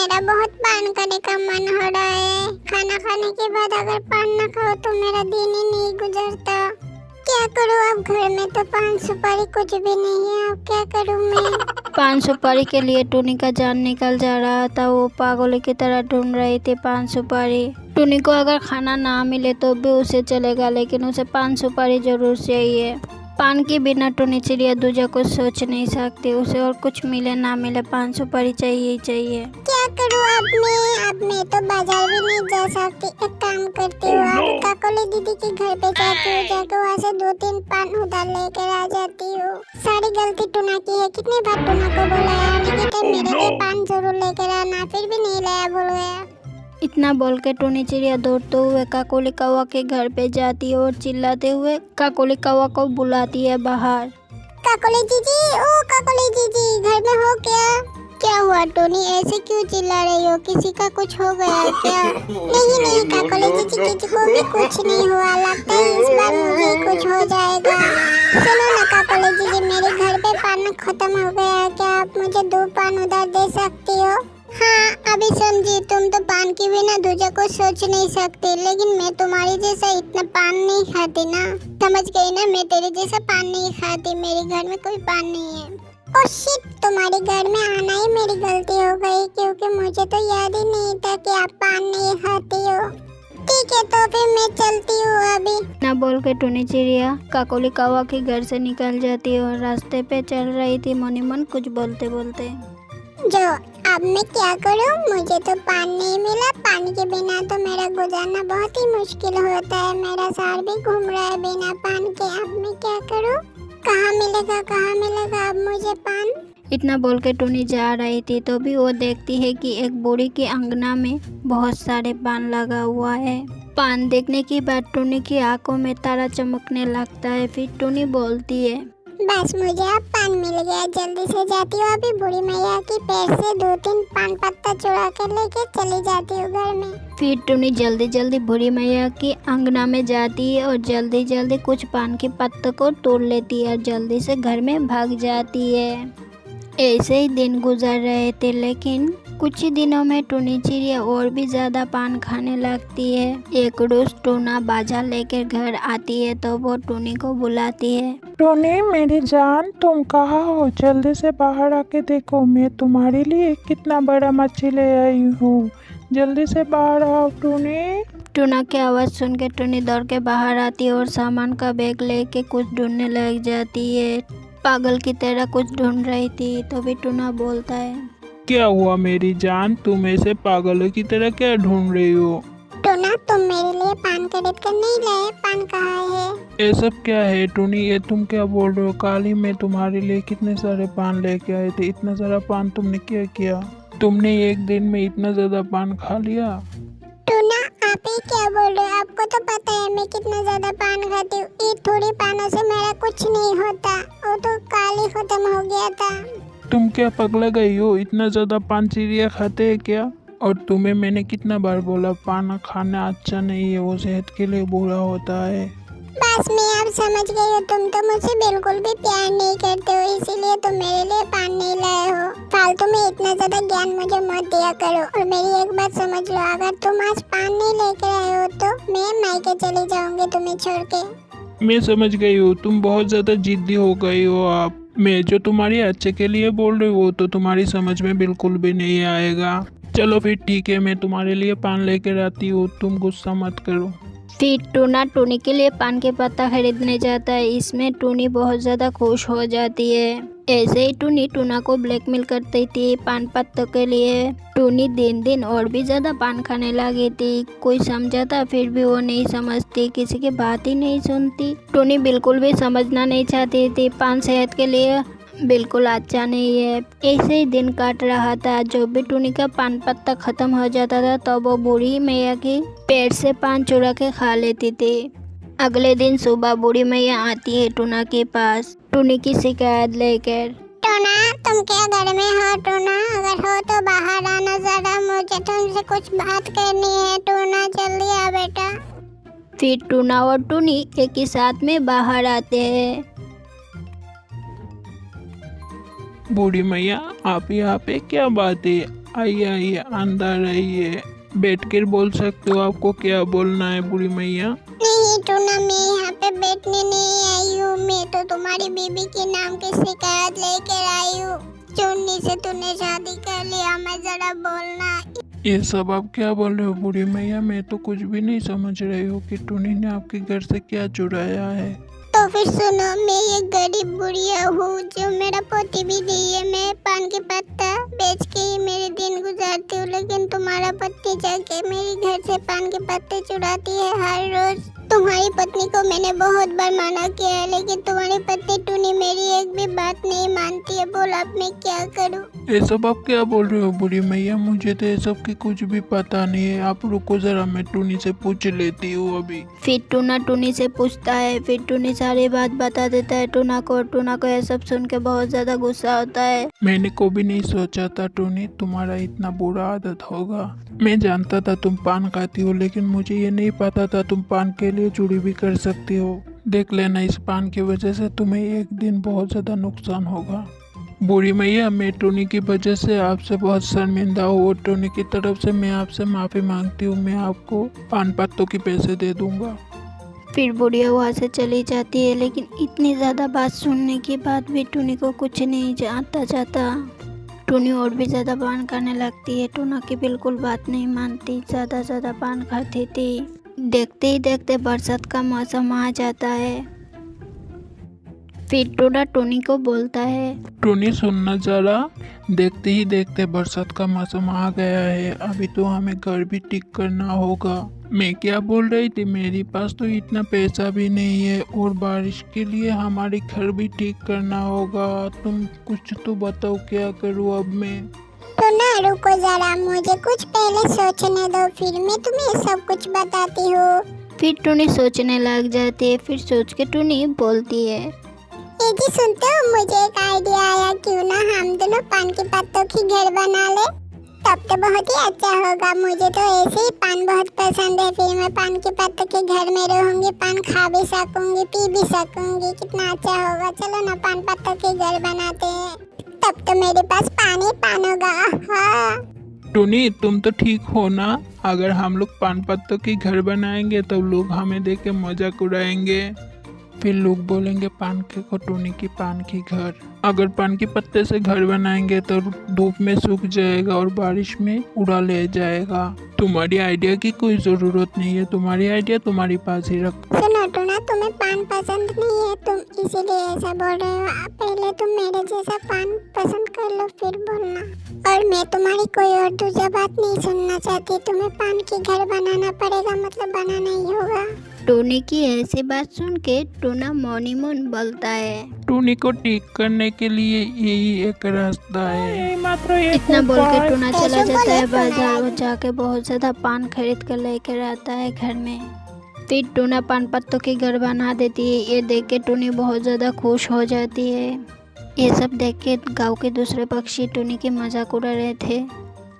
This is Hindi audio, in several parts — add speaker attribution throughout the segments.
Speaker 1: मेरा बहुत पान करने का मन हो रहा है। खाना खाने के बाद अगर पान न खाओ तो मेरा दिन ही नहीं गुजरता। क्या करूँ अब, घर में तो पान सुपारी कुछ भी नहीं है, अब क्या करूँ मैं।
Speaker 2: पान सुपारी के लिए टूनी का जान निकल जा रहा था। वो पागलों की तरह ढूंढ रही थी पान सुपारी। टूनी को अगर खाना ना मिले तो भी उसे चलेगा, लेकिन उसे पान सुपारी जरूर चाहिए। पान के बिना टूनी चिड़िया दूजा को सोच नहीं सकती। उसे और कुछ मिले ना मिले पान सुपारी चाहिए ही चाहिए।
Speaker 1: क्या करूँ अब मैं तो बाजार भी नहीं जा सकती। एक काम करती हूँ, अब काकोली दीदी के घर पे जाती हूँ, जाकर वहाँ से 2-3 पान उधार लेकर आ जाती हूँ। सारी गलती टूना की है। कितनी बार टूना को बुलाया आने के टाइम मेरे लिए पान जरूर लेकर आना, फिर भी नहीं लाया, भूल गया।
Speaker 2: इतना बोल के टूनी चिड़िया दौड़ते हुए काकोली कौवा के घर पे जाती है और चिल्लाते हुए काकोली कौवा को बुलाती है बाहर।
Speaker 1: काकोली जीजी, ओ काकोली जीजी, घर में हो क्या? क्या हुआ टोनी, ऐसे क्यों चिल्ला रही हो? किसी का कुछ हो गया है क्या? नहीं काकोली जीजी, किसी को भी कुछ नहीं हुआ। लगता है इस बार मुझे कुछ हो जाएगा। सुनो ना काकोली जीजी, मेरे घर पे पान खत्म हो गया है, क्या आप मुझे 2 पान उधार दे सकती हो? हाँ अभी समझी, तुम तो पान के बिना दूजा को सोच नहीं सकती, लेकिन मैं तुम्हारी जैसा इतना पान नहीं खाती ना। समझ गई ना, मैं तेरे जैसा पान नहीं खाती। मेरे घर में कोई पान नहीं है। ओह शिट, तुम्हारे घर में आना ही मेरी गलती हो गई, क्योंकि मुझे तो याद ही नहीं था कि आप पान नहीं खाती हो। ठीक है तो फिर मैं चलती हूँ अभी।
Speaker 2: ना बोल के टूनी चिड़िया काकोली कौवा के घर से निकल जाती है और रास्ते पे चल रही थी मन ही मन कुछ बोलते बोलते।
Speaker 1: जो अब मैं क्या करूं, मुझे तो पान नहीं मिला। पानी के बिना तो मेरा गुजारना बहुत ही मुश्किल होता है। मेरा सार भी घूम रहा है बिना पान के। अब मैं क्या करूं, कहाँ मिलेगा अब मुझे पान।
Speaker 2: इतना बोल के टूनी जा रही थी तो भी वो देखती है कि एक बूढ़ी के अंगना में बहुत सारे पान लगा हुआ है। पान देखने के बाद टूनी की आंखों में तारा चमकने लगता है। फिर टूनी बोलती है,
Speaker 1: बस मुझे अब पान मिल गया, जल्दी से जाती हूँ अभी बूढ़ी मैया की पेड़ से 2-3 पान पत्ता चुरा कर लेके चली जाती हूँ घर में।
Speaker 2: फिर टूनी जल्दी जल्दी बूढ़ी मैया की अंगना में जाती है और जल्दी जल्दी कुछ पान के पत्तों को तोड़ लेती है और जल्दी से घर में भाग जाती है। ऐसे ही दिन गुजर रहे थे, लेकिन कुछ ही दिनों में टूनी चिड़िया और भी ज्यादा पान खाने लगती है। एक रोज टूना बाजा लेकर घर आती है तो वो टूनी को बुलाती है।
Speaker 3: टोनी मेरी जान, तुम कहाँ हो? जल्दी से बाहर आके देखो, मैं तुम्हारे लिए कितना बड़ा मच्छी ले आई हूँ। जल्दी से बाहर आओ टोनी।
Speaker 2: टूना की आवाज़ सुन के टूनी दौड़ के बाहर आती है और सामान का बैग लेके कुछ ढूंढने लग जाती है। पागल की तरह कुछ ढूंढ रही थी तभी टूना बोलता है,
Speaker 3: क्या हुआ मेरी जान, तुम ऐसे पागलों की तरह क्या ढूंढ रही हो?
Speaker 1: टूना तुम मेरे लिए पान खरीद कर नहीं लाए, पान कहाँ है?
Speaker 3: ये सब क्या है टोनी, ये तुम क्या बोल रहे हो? कल ही मैं तुम्हारे लिए कितने सारे पान लेके आए थे। इतना सारा पान तुमने क्या किया? तुमने एक दिन में इतना ज्यादा पान खा लिया?
Speaker 1: टूना आप ही क्या बोल रहे हो? आपको तो पता है मैं कितना ज्यादा पान खाती हूँ। ये थोड़ी पानों से मेरा कुछ नहीं होता, वो तो कल ही खत्म हो गया था।
Speaker 3: तुम क्या पगला गई हो? इतना ज्यादा पान चिड़िया खाते हैं क्या? और तुम्हें मैंने कितना बार बोला पान खाना अच्छा नहीं है, वो सेहत के लिए बुरा होता है।
Speaker 1: बस मैं अब समझ गई हूँ, तुम तो मुझसे बिल्कुल भी प्यार नहीं करते हो, इसीलिए तुम मेरे लिए पान नहीं लाए हो। फालतू में इतना ज्यादा ज्ञान मुझे मत दिया करो। और मेरी एक बात समझ लो, अगर तुम आज पान नहीं लेकर आए हो तो मैं मायके चली जाऊंगी तुम्हें छोड़ के।
Speaker 3: मैं समझ गई हूँ, तुम बहुत ज्यादा जिद्दी हो गई हो। आप मैं जो तुम्हारे अच्छे के लिए बोल रही हूँ तो तुम्हारी समझ में बिल्कुल भी नहीं आएगा। चलो फिर ठीक है, मैं तुम्हारे लिए पान लेकर आती हूँ, तुम गुस्सा मत करो।
Speaker 2: फिर टूना टूनी के लिए पान के पत्ता खरीदने जाता है। इसमें टूनी बहुत ज़्यादा खुश हो जाती है। ऐसे ही टूनी टूना को ब्लैकमेल करती थी पान पत्तों के लिए। टूनी दिन दिन और भी ज़्यादा पान खाने लगी थी। कोई समझाता फिर भी वो नहीं समझती, किसी की बात ही नहीं सुनती। टूनी बिल्कुल भी समझना नहीं चाहती थी, पान सेहत के लिए बिल्कुल अच्छा नहीं है। ऐसे ही दिन काट रहा था। जब भी टूनी का पान पत्ता खत्म हो जाता था तो वो बूढ़ी मैया की पेड़ से पान चुरा के खा लेती थी। अगले दिन सुबह बूढ़ी मैया आती है टूना के पास टूनी की शिकायत लेकर।
Speaker 1: टूना तुम क्या घर में हो? टूना अगर हो तो बाहर आना जरा, मुझे तुमसे कुछ बात करनी है। टूना जल्दी आ बेटा।
Speaker 2: फिर टूना और टूनी एक ही साथ में बाहर आते हैं।
Speaker 3: बूढ़ी मैया आप यहाँ पे क्या बात है? आइए आइए, अंदर आइए, बैठ कर बोल सकते हो। आपको क्या बोलना है बूढ़ी मैया?
Speaker 1: नहीं टूना, मैं यहाँ पे बैठने नहीं आई हूँ। मैं तो तुम्हारी बीबी के नाम की शिकायत लेकर आई हूँ। चुन्नी से तूने शादी कर लिया, मैं जरा बोलना।
Speaker 3: ये सब आप क्या बोल रहे हो बूढ़ी मैया? मैं तो कुछ भी नहीं समझ रही हूँ कि टूनी ने आपके घर से क्या चुराया है।
Speaker 1: तो फिर सुनो, मैं एक गरीब बुढ़िया हूँ जो मेरा पोती भी नहीं है। मैं पान के पत्ता बेच के ही मेरे दिन गुजारती हूँ, लेकिन तुम्हारा पत्नी जाके मेरे घर से पान के पत्ते चुराती है हर रोज। तुम्हारी पत्नी को मैंने बहुत बार मना किया है, लेकिन तुम्हारी पत्नी टूनी मेरी एक भी बात नहीं मानती है। बोल अब मैं क्या करूँ?
Speaker 3: ये सब आप क्या बोल रहे हो बूढ़ी मैया? मुझे तो ये सब की कुछ भी पता नहीं है। आप रुको जरा, मैं टूनी से पूछ लेती हूँ अभी।
Speaker 2: फिर टूना टूनी से पूछता है। फिर टूनी सारी बात बता देता है टूना को। टूना को यह सब सुन के बहुत ज्यादा गुस्सा होता है।
Speaker 3: मैंने कभी नहीं सोचा था टूनी तुम्हारा इतना बुरा आदत होगा। मैं जानता था तुम पान खाती हो, लेकिन मुझे ये नहीं पता था तुम पान के लिए चोरी भी कर सकती हो। देख लेना, इस पान की वजह से तुम्हें एक दिन बहुत ज़्यादा नुकसान होगा। बूढ़ी मैया, मैं टोनी की वजह से आपसे बहुत शर्मिंदा हूँ और टोनी की तरफ से मैं आपसे माफ़ी मांगती हूँ। मैं आपको पान पत्तों के पैसे दे दूँगा।
Speaker 2: फिर बुढ़िया वहाँ से चली जाती है, लेकिन इतनी ज़्यादा बात सुनने के बाद भी टूनी को कुछ नहीं आता जाता। टूनी और भी ज़्यादा पान खाने लगती है। टूना की बिल्कुल बात नहीं मानती, ज़्यादा पान खाती थी। देखते ही देखते बरसात का मौसम आ जाता है। फिर टूना टूनी को बोलता है,
Speaker 3: टोनी सुनना जरा, देखते ही देखते बरसात का मौसम आ गया है। अभी तो हमें घर भी ठीक करना होगा। मैं क्या बोल रही थी, मेरे पास तो इतना पैसा भी नहीं है और बारिश के लिए हमारे घर भी ठीक करना होगा। तुम कुछ तो बताओ, क्या करूँ अब मैं?
Speaker 1: तो ना रुको जरा, मुझे कुछ पहले सोचने दो, फिर मैं तुम्हें सब कुछ बताती हूँ।
Speaker 2: फिर टूनी सोचने लग जाती है। फिर सोच के टूनी बोलती है,
Speaker 1: ये जी सुनते हो, मुझे एक आइडिया आया। क्यों ना हम दोनों पान के पत्तों की घर बना ले, तब तो बहुत ही अच्छा होगा। मुझे तो ऐसे ही पान बहुत पसंद है। फिर मैं पान के पत्तों के घर में रहूंगी, पान खा भी सकूंगी, पी भी सकूंगी। कितना अच्छा होगा। चलो ना पान पत्तों के घर बनाते हैं, तब तो मेरे पास पान ही पान होगा। हाँ
Speaker 3: टोनी, तुम तो ठीक हो ना? अगर हम लोग पान पत्तों की घर बनाएंगे तो लोग हमें देख के मजाक उड़ाएंगे। फिर लोग बोलेंगे पान के को टोनी की पान की घर। अगर पान के पत्ते से घर बनाएंगे तो धूप में सूख जाएगा और बारिश में उड़ा ले जाएगा। तुम्हारी आइडिया की कोई ज़रूरत नहीं है। तुम्हारी आइडिया तुम्हारी पास ही रख।
Speaker 1: सुनो टूना, तुम्हें पान पसंद नहीं है, तुम इसीलिए ऐसा बोल रहे हो। पहले तुम मेरे जैसा पान पसंद कर लो, फिर बोलना। और मैं तुम्हारी कोई और दूसरी बात नहीं सुनना चाहती। तुम्हें पान की घर बनाना पड़ेगा, मतलब बनाना ही होगा।
Speaker 2: टोनी की ऐसी बात सुन के टूना मौनी मन बोलता है,
Speaker 3: टोनी को ठीक करने के लिए यही एक रास्ता है।
Speaker 2: इतना बोल के टूना चला जाता है बाजार और जाके बहुत ज्यादा पान खरीद कर लेकर आता है घर में। फिर टूना पान पत्तों की घर बना देती है। ये देख के टूनी बहुत ज्यादा खुश हो जाती है। ये सब देख के गाँव के दूसरे पक्षी टूनी की मजाक उड़ा रहे थे।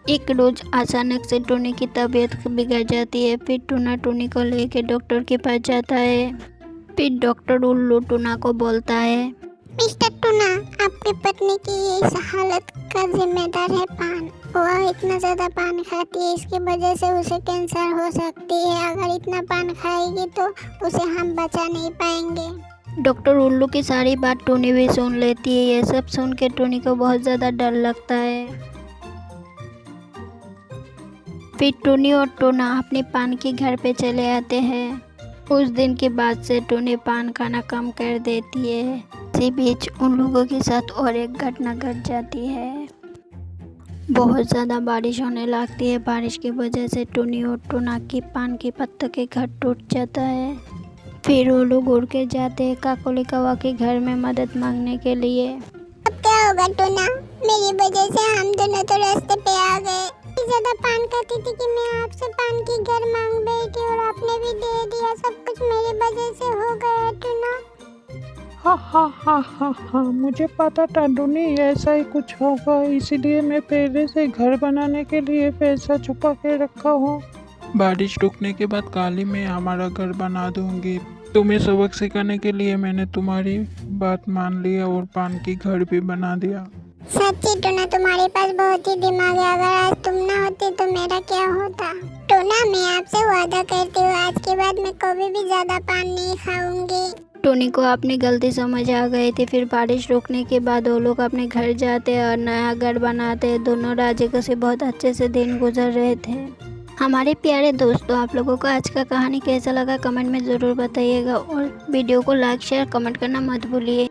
Speaker 2: एक रोज अचानक से टूनी की तबीयत बिगड़ जाती है। फिर टूना टूनी को लेके डॉक्टर के पास जाता है। फिर डॉक्टर उल्लू टूना को बोलता है,
Speaker 1: मिस्टर टूना, आपकी पत्नी की इस हालत का जिम्मेदार है पान। वह इतना ज्यादा पान खाती है, इसकी वजह से उसे कैंसर हो सकती है। अगर इतना पान खाएगी तो उसे हम बचा नहीं पाएंगे।
Speaker 2: डॉक्टर उल्लू की सारी बात टूनी भी सुन लेती है। ये सब सुन के टूनी को बहुत ज़्यादा डर लगता है। फिर टूनी और टूना अपने पान के घर पे चले आते हैं। उस दिन के बाद से टूनी पान खाना कम कर देती है। इसी बीच उन लोगों के साथ और एक घटना घट जाती है। बहुत ज़्यादा बारिश होने लगती है। बारिश की वजह से टूनी और टूना की पान के पत्तों के घर टूट जाता है। फिर वो लोग उड़ के जाते हैं काकोली कौवा के घर में मदद मांगने के लिए।
Speaker 1: अब क्या होगा टूना? मेरी वजह से हम दोनों तो रास्ते पे आ गए। ज्यादा पान खाती थी कि मैं आपसे पान की घर मांग बैठी और आपने भी दे दिया। सब कुछ मेरी वजह से हो गया टूना।
Speaker 3: हा, मुझे पता था टोनी ऐसा ही कुछ होगा, इसीलिए मैं पहले से घर बनाने के लिए पैसा छुपा के रखा हूँ। बारिश रुकने के बाद काली मैं हमारा घर बना दूंगी। तुम्हें सबक सिखाने के लिए मैंने तुम्हारी बात मान लिया और पान की घर भी बना दिया।
Speaker 1: सच्ची टोना, तुम्हारे पास बहुत ही दिमाग है। अगर आज तुम ना होती तो मेरा क्या होता। टोना, मैं आपसे वादा करती हूँ आज के बाद मैं कभी भी ज्यादा पान नहीं खाऊंगी।
Speaker 2: टोनी को अपनी गलती समझ आ गई थी। फिर बारिश रुकने के बाद वो लोग अपने घर जाते और नया घर बनाते। दोनों राजिका से बहुत अच्छे से दिन गुजर रहे थे। हमारे प्यारे दोस्तों, आप लोगों को आज का कहानी कैसा लगा कमेंट में ज़रूर बताइएगा और वीडियो को लाइक शेयर कमेंट करना मत भूलिए।